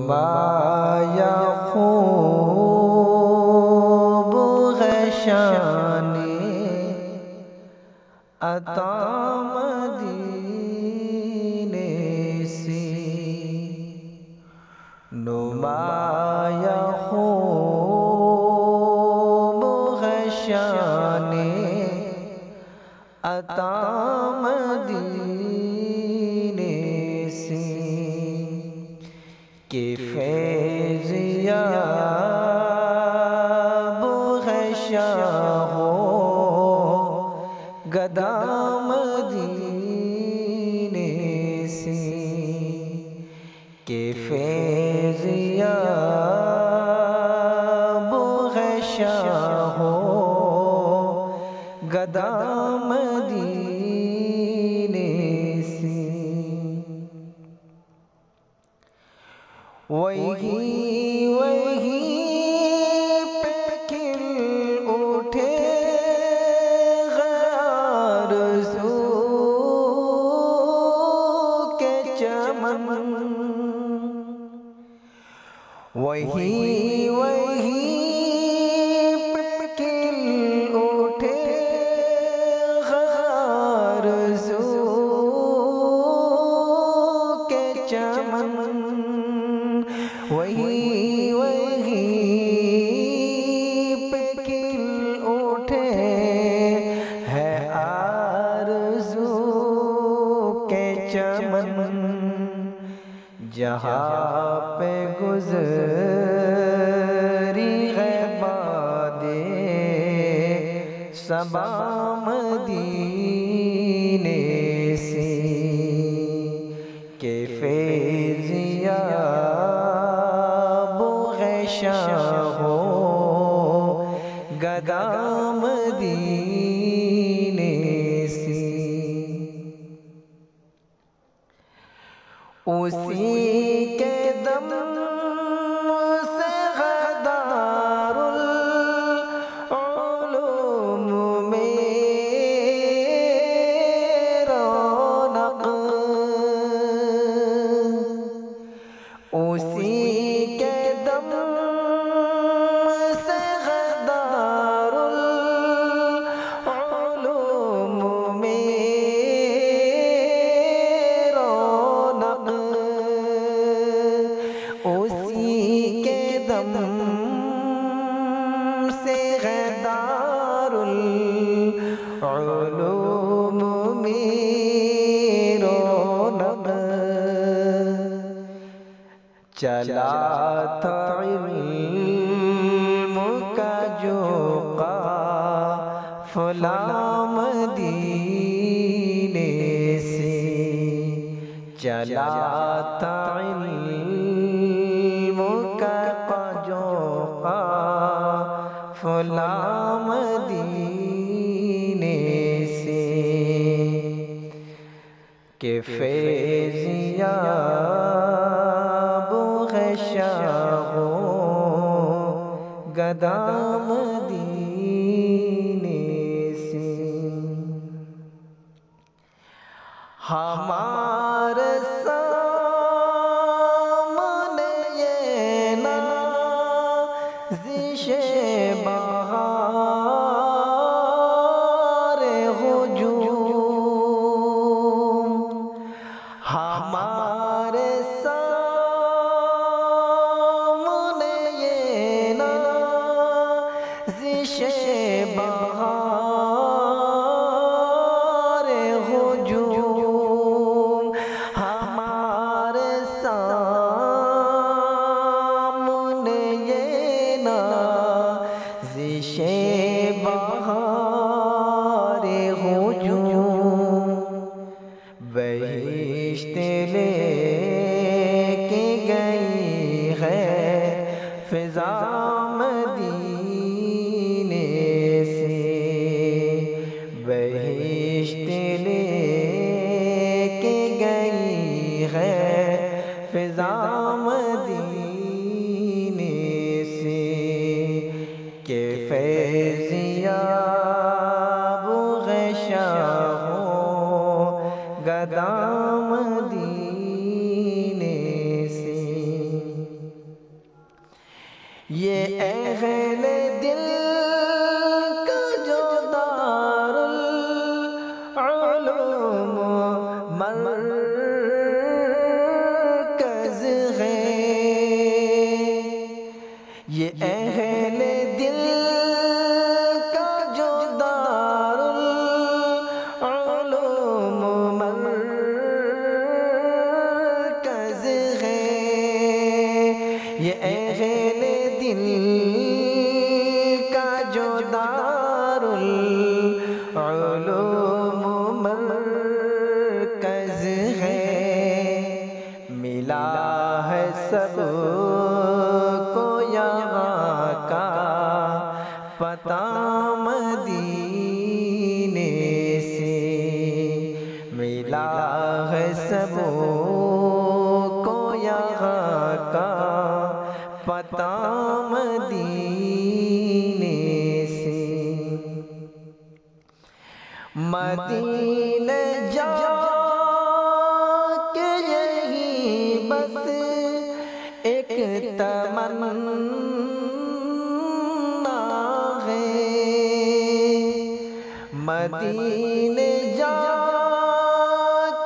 نمایا خوب غشانے عطا مدینے سے، نمایا خوب غشانے عطا مدینے سے، کہ فیض یاب غشاں ہو گدا مدینے سے، کہ فیض یاب غشاں ہو گدا مدینے سے، وہی پہ کھل اٹھے آرزو کے چمن، وہی پہ کھل اٹھے آرزو کے چمن، وہی پہ کھل اٹھے ہے آرزو کے چمن، جہاں پہ گزری ہے بادِ صبا مدینے سے، کہ فیض یاب غشاں ہو گدا مدینے سے، اسی کے دم سے غدار العلوم میں رونق، اسی کے دم سے غدار العلوم میں رونق، اسی کے دم سے غدار العلوم میں رونق، چلا تھا علم کا جو قافلہ مدینے سے، چلا تھا علم کا جو قافلہ مدینے سے، کہ فیض یاب غشاں ہو گدا مدینے سے، ہمارے سامنے یہ نازش بہار ہجوم، ہمارے سامنے یہ نازش بہار ہجوم، ہمارے سامنے یہ نازش بہار ہجوم، بہشت لے کے گئی ہے فضا مدینے سے، بہشت لے کے گئی ہے فضا مدینے سے، کہ فیض یاب غشاں ہو گدا مدینے سے۔ یہ اہل دل کا جو دارالعلوم مرکز ہے، یہ اہل دل کا جو دارالعلوم مرکز ہے، یہ اہل دل کا جو دارالعلوم مرکز ہے، ملا ہے سب کو یہاں کا پتہ مدینے سے، ملا ہے سب کو یہاں کا پتہ مدینے سے۔ مدینہ جا کے یہی بس ایک تمنا ہے، مدینہ جا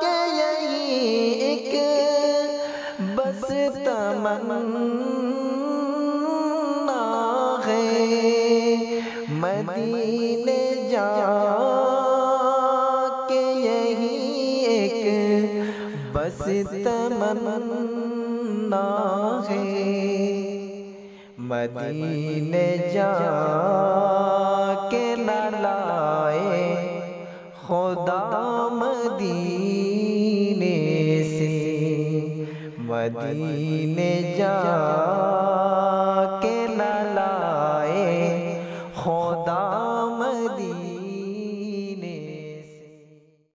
کے یہی ایک بس تمنا ہے، مدینہ جا کے یہی ایک بس تمنا ہے، مدینہ جا کے نہ لائے خدا مدینے سے، مدینہ جا